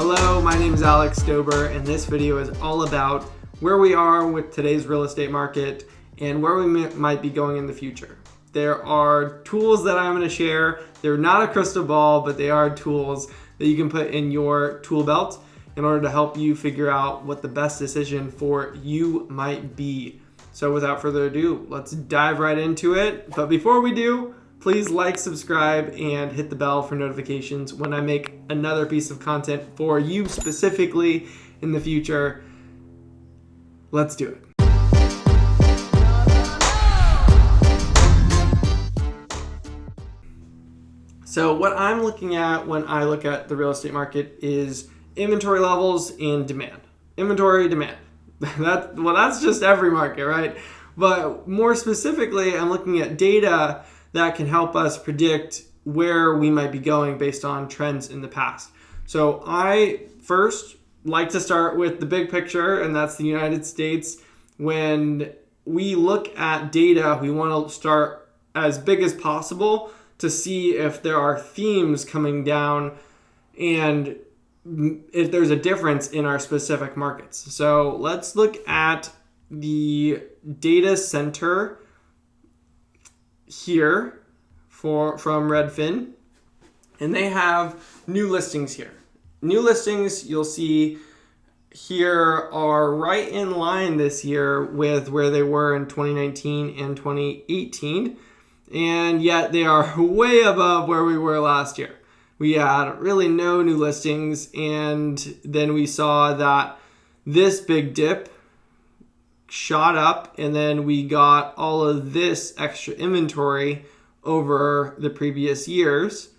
Hello, my name is Alex Stoeber, and this video is all about where we are with today's real estate market and where we might be going in the future. There are tools that I'm going to share. They're not a crystal ball, but they are tools that you can put in your tool belt in order to help you figure out what the best decision for you might be. So without further ado, let's dive right into it. But before we do, please like, subscribe, and hit the bell for notifications when I make another piece of content for you specifically in the future. Let's do it. So what I'm looking at when I look at the real estate market is inventory levels and demand. Inventory, demand. That's just every market, right? But more specifically, I'm looking at data that can help us predict where we might be going based on trends in the past. So I first like to start with the big picture, and that's the United States. When we look at data, we want to start as big as possible to see if there are themes coming down and if there's a difference in our specific markets. So let's look at the data center here from Redfin, and they have new listings here. New listings you'll see here are right in line this year with where they were in 2019 and 2018, and yet they are way above where we were last year. We had really no new listings, and then we saw that this big dip shot up, and then we got all of this extra inventory over the previous years,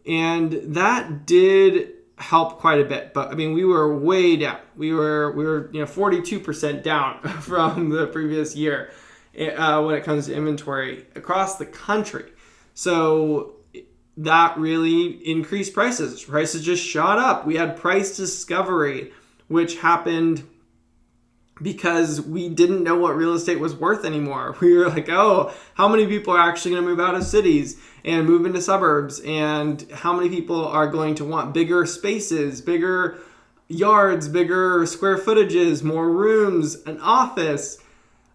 and that did help quite a bit. But I mean, we were way down. We were 42% down from the previous year when it comes to inventory across the country. So that really increased prices. Prices just shot up. We had price discovery, which happened because we didn't know what real estate was worth anymore. We were like, oh, how many people are actually going to move out of cities and move into suburbs? And how many people are going to want bigger spaces, bigger yards, bigger square footages, more rooms, an office?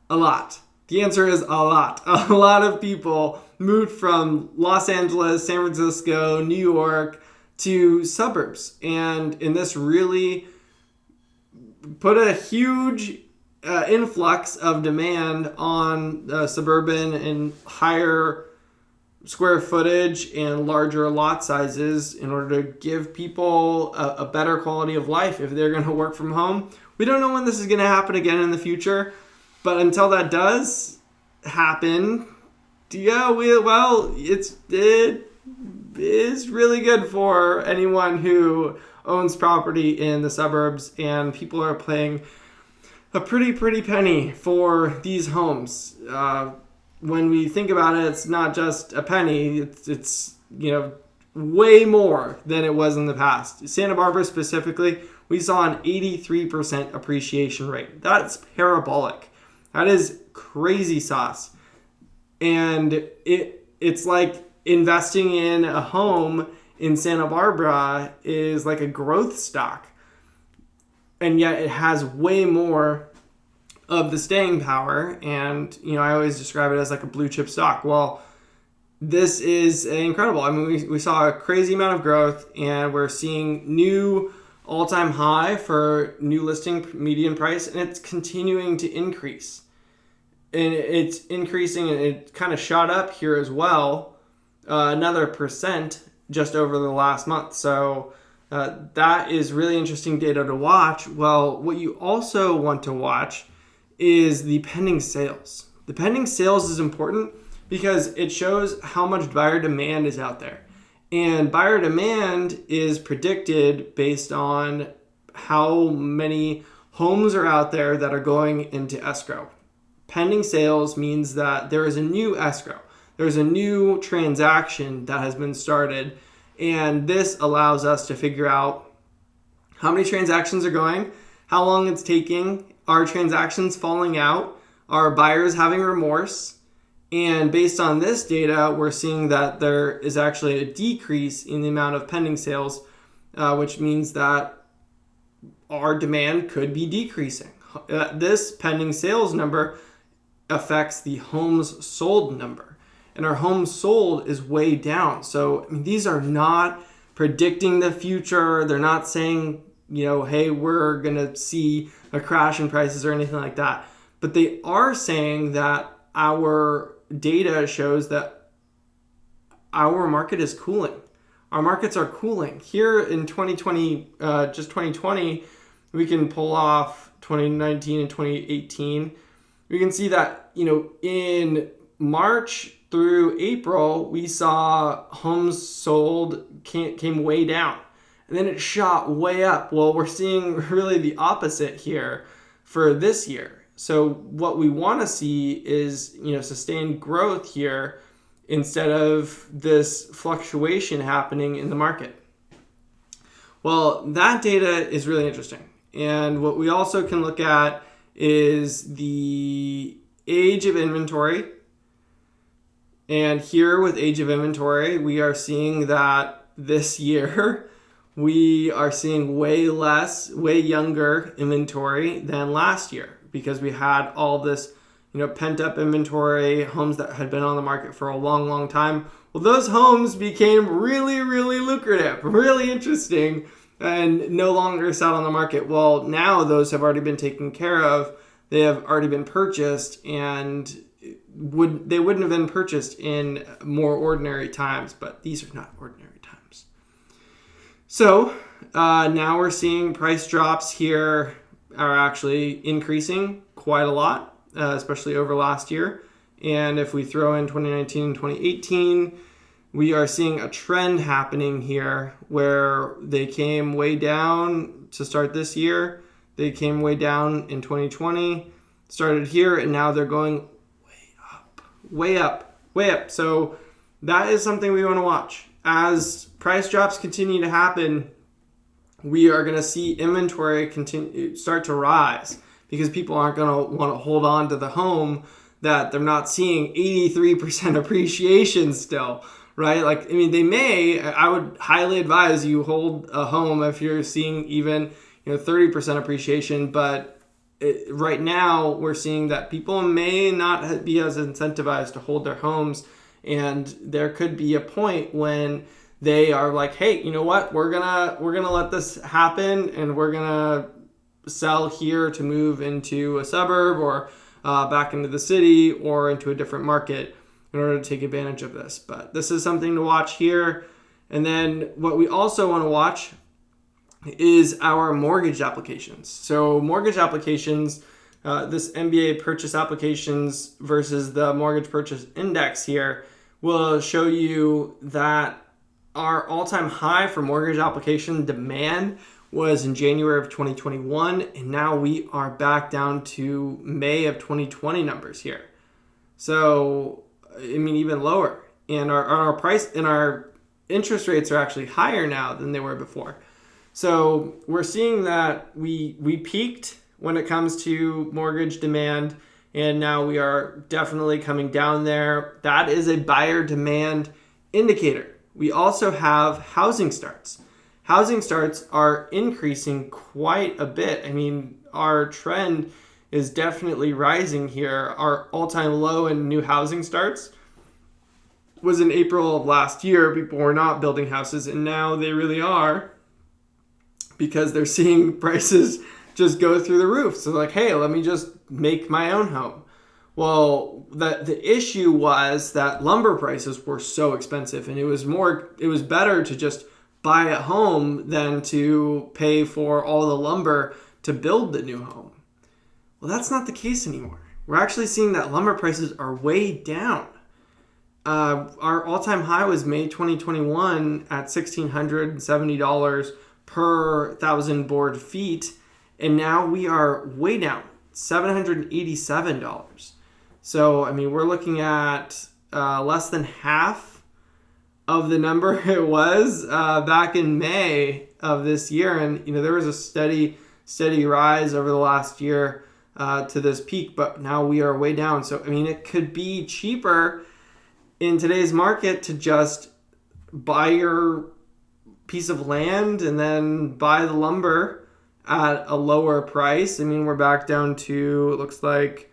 A lot. The answer is a lot. A lot of people moved from Los Angeles, San Francisco, New York to suburbs. And this really put a huge influx of demand on suburban and higher square footage and larger lot sizes in order to give people a better quality of life if they're going to work from home. We don't know when this is going to happen again in the future, but until that does happen, it is really good for anyone who owns property in the suburbs, and people are paying a pretty penny for these homes. When we think about it, it's not just a penny, it's way more than it was in the past. Santa Barbara specifically, we saw an 83% appreciation rate. That's parabolic. That is crazy sauce. And it's like investing in a home in Santa Barbara is like a growth stock. And yet it has way more of the staying power. And, I always describe it as like a blue chip stock. Well, this is incredible. I mean, we saw a crazy amount of growth, and we're seeing new all-time high for new listing median price, and it's continuing to increase. And it's increasing, and it kind of shot up here as well, another percent just over the last month. So that is really interesting data to watch. Well, what you also want to watch is the pending sales. The pending sales is important because it shows how much buyer demand is out there. And buyer demand is predicted based on how many homes are out there that are going into escrow. Pending sales means that there is a new escrow. There's a new transaction that has been started, and this allows us to figure out how many transactions are going, how long it's taking, are transactions falling out, are buyers having remorse, and based on this data, we're seeing that there is actually a decrease in the amount of pending sales, which means that our demand could be decreasing. This pending sales number affects the homes sold number, and our homes sold is way down. So these are not predicting the future. They're not saying, hey, we're going to see a crash in prices or anything like that. But they are saying that our data shows that our market is cooling. Our markets are cooling. Here in 2020, just 2020, we can pull off 2019 and 2018. We can see that, in March through April, we saw homes sold came way down. And then it shot way up. Well, we're seeing really the opposite here for this year. So what we want to see is, sustained growth here instead of this fluctuation happening in the market. Well, that data is really interesting. And what we also can look at is the age of inventory. And here with age of inventory, we are seeing that this year we are seeing way younger inventory than last year, because we had all this, pent up inventory, homes that had been on the market for a long, long time. Well, those homes became really, really lucrative, really interesting, and no longer sat on the market. Well, now those have already been taken care of. They have already been purchased, and they wouldn't have been purchased in more ordinary times, but these are not ordinary times. So now we're seeing price drops here are actually increasing quite a lot, especially over last year. And if we throw in 2019 and 2018, we are seeing a trend happening here where they came way down to start this year. They came way down in 2020, started here, and now they're going way up. So that is something we want to watch. As price drops continue to happen, we are going to see inventory start to rise, because people aren't going to want to hold on to the home that they're not seeing 83% appreciation still, right? They may. I would highly advise you hold a home if you're seeing even 30% appreciation, but right now we're seeing that people may not be as incentivized to hold their homes, and there could be a point when they are like, hey, you know what, we're gonna let this happen, and we're gonna sell here to move into a suburb or back into the city or into a different market in order to take advantage of this. But this is something to watch here. And then what we also want to watch is our mortgage applications. So mortgage applications, this MBA purchase applications versus the mortgage purchase index here will show you that our all-time high for mortgage application demand was in January of 2021, and now we are back down to May of 2020 numbers here. So, even lower. And our price and our interest rates are actually higher now than they were before. So we're seeing that we peaked when it comes to mortgage demand, and now we are definitely coming down there. That is a buyer demand indicator. We also have housing starts. Housing starts are increasing quite a bit. Our trend is definitely rising here. Our all-time low in new housing starts was in April of last year. People were not building houses, and now they really are, because they're seeing prices just go through the roof. So hey, let me just make my own home. Well, the issue was that lumber prices were so expensive, and it was better to just buy a home than to pay for all the lumber to build the new home. Well, that's not the case anymore. We're actually seeing that lumber prices are way down. Our all-time high was May 2021 at $1,670 per 1,000 board feet, and now we are way down, $787. So, we're looking at less than half of the number it was back in May of this year. And, there was a steady rise over the last year to this peak, but now we are way down. So, it could be cheaper in today's market to just buy your piece of land and then buy the lumber at a lower price. I mean, we're back down to, it looks like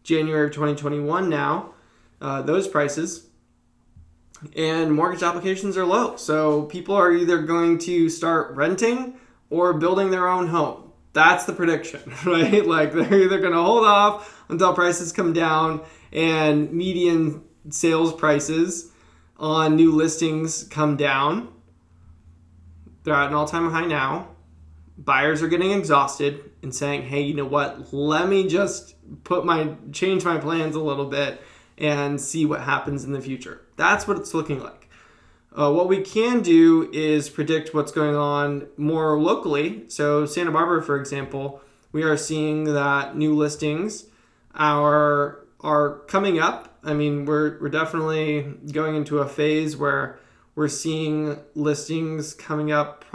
January of 2021 now, those prices. And mortgage applications are low. So people are either going to start renting or building their own home. That's the prediction, right? Like they're either going to hold off until prices come down and median sales prices on new listings come down. They're at an all-time high now. Buyers are getting exhausted and saying, hey, you know what? Let me just change my plans a little bit and see what happens in the future. That's what it's looking like. What we can do is predict what's going on more locally. So Santa Barbara, for example, we are seeing that new listings are coming up. I mean, we're definitely going into a phase where we're seeing listings coming up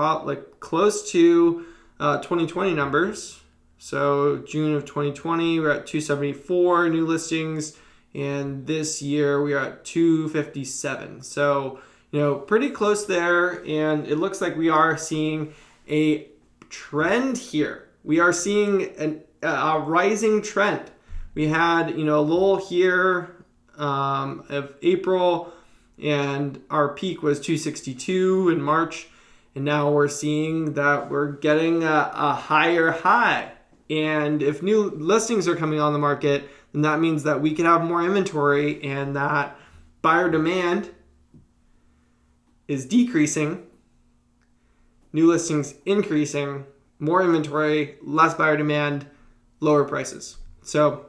close to 2020 numbers. So June of 2020, we're at 274 new listings. And this year we are at 257. So, pretty close there. And it looks like we are seeing a trend here. We are seeing a rising trend. We had, a lull here of April, and our peak was 262 in March. And now we're seeing that we're getting a higher high. And if new listings are coming on the market, then that means that we can have more inventory and that buyer demand is decreasing, new listings increasing, more inventory, less buyer demand, lower prices. So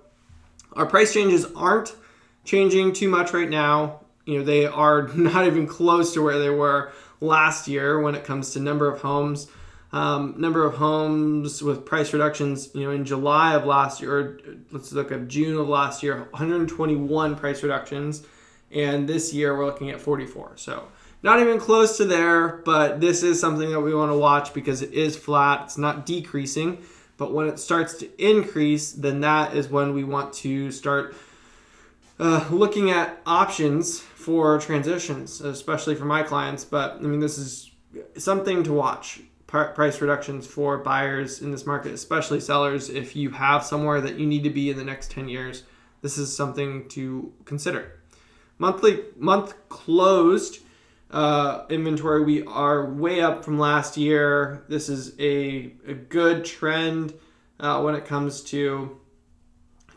our price changes aren't changing too much right now. They are not even close to where they were last year when it comes to number of homes. Number of homes with price reductions, in July of last year, or let's look at June of last year, 121 price reductions. And this year we're looking at 44. So not even close to there, but this is something that we want to watch because it is flat. It's not decreasing. But when it starts to increase, then that is when we want to start looking at options for transitions, especially for my clients. But this is something to watch. Price reductions for buyers in this market, especially sellers. If you have somewhere that you need to be in the next 10 years, this is something to consider. Month closed inventory, we are way up from last year. This is a good trend when it comes to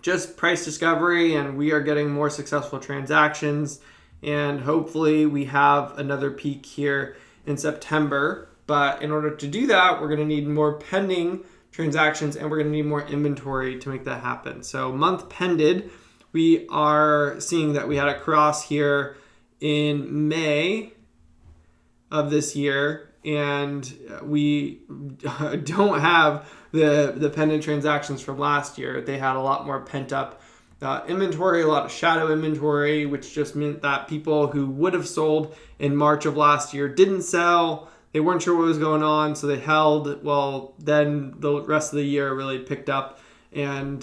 just price discovery, and we are getting more successful transactions. And hopefully we have another peak here in September. But in order to do that, we're going to need more pending transactions and we're going to need more inventory to make that happen. So month pended, we are seeing that we had a cross here in May of this year, and we don't have the pending transactions from last year. They had a lot more pent up inventory, a lot of shadow inventory, which just meant that people who would have sold in March of last year didn't sell. They weren't sure what was going on, so they held. Well, then the rest of the year really picked up, and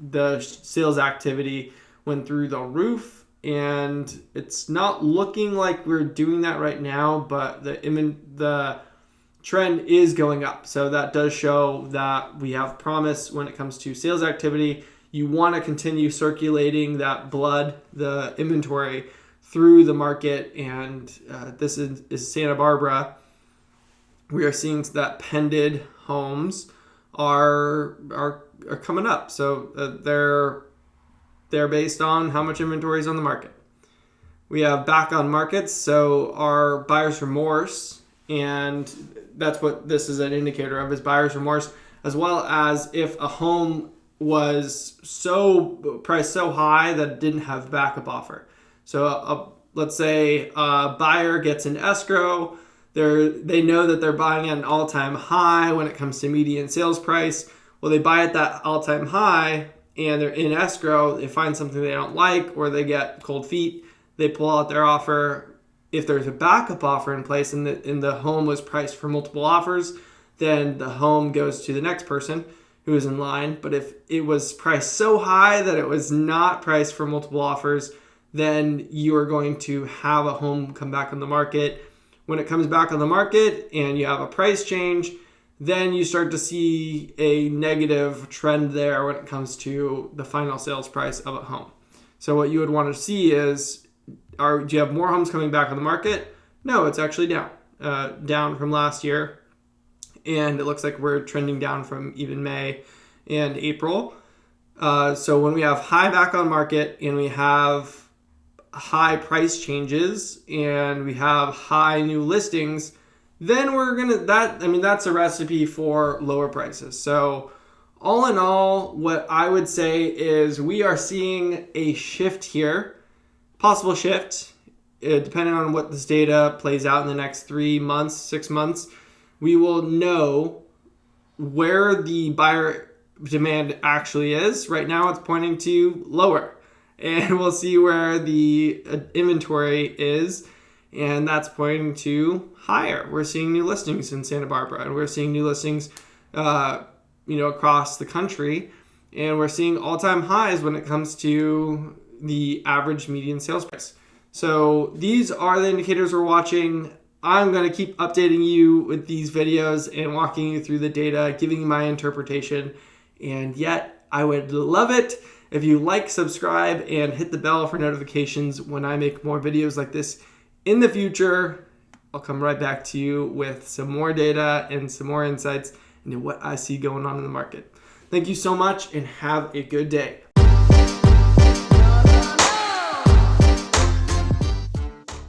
the sales activity went through the roof. And it's not looking like we're doing that right now, but the trend is going up. So that does show that we have promise when it comes to sales activity. You want to continue circulating that blood, the inventory, through the market. And this is Santa Barbara. We are seeing that pended homes are coming up. So they're based on how much inventory is on the market. We have back on markets, so our buyer's remorse, and that's what this is an indicator of, is buyer's remorse, as well as if a home was priced so high that it didn't have backup offer. So let's say a buyer gets an escrow. They know that they're buying at an all-time high when it comes to median sales price. Well, they buy at that all-time high and they're in escrow. They find something they don't like, or they get cold feet. They pull out their offer. If there's a backup offer in place and the home was priced for multiple offers, then the home goes to the next person who is in line. But if it was priced so high that it was not priced for multiple offers, then you are going to have a home come back on the market. When it comes back on the market and you have a price change, then you start to see a negative trend there when it comes to the final sales price of a home. So what you would want to see is, do you have more homes coming back on the market? No, it's actually down from last year. And it looks like we're trending down from even May and April. So when we have high back on market and we have high price changes and we have high new listings, then that's a recipe for lower prices. So all in all, what I would say is we are seeing a shift here, possible shift, depending on what this data plays out in the next 3 months, 6 months. We will know where the buyer demand actually is. Right now it's pointing to lower, and we'll see where the inventory is, and that's pointing to higher. We're seeing new listings in Santa Barbara, and we're seeing new listings across the country, and we're seeing all-time highs when it comes to the average median sales price. So these are the indicators we're watching. I'm going to keep updating you with these videos and walking you through the data, giving you my interpretation. And yet, I would love it if you like, subscribe, and hit the bell for notifications when I make more videos like this in the future. I'll come right back to you with some more data and some more insights into what I see going on in the market. Thank you so much and have a good day.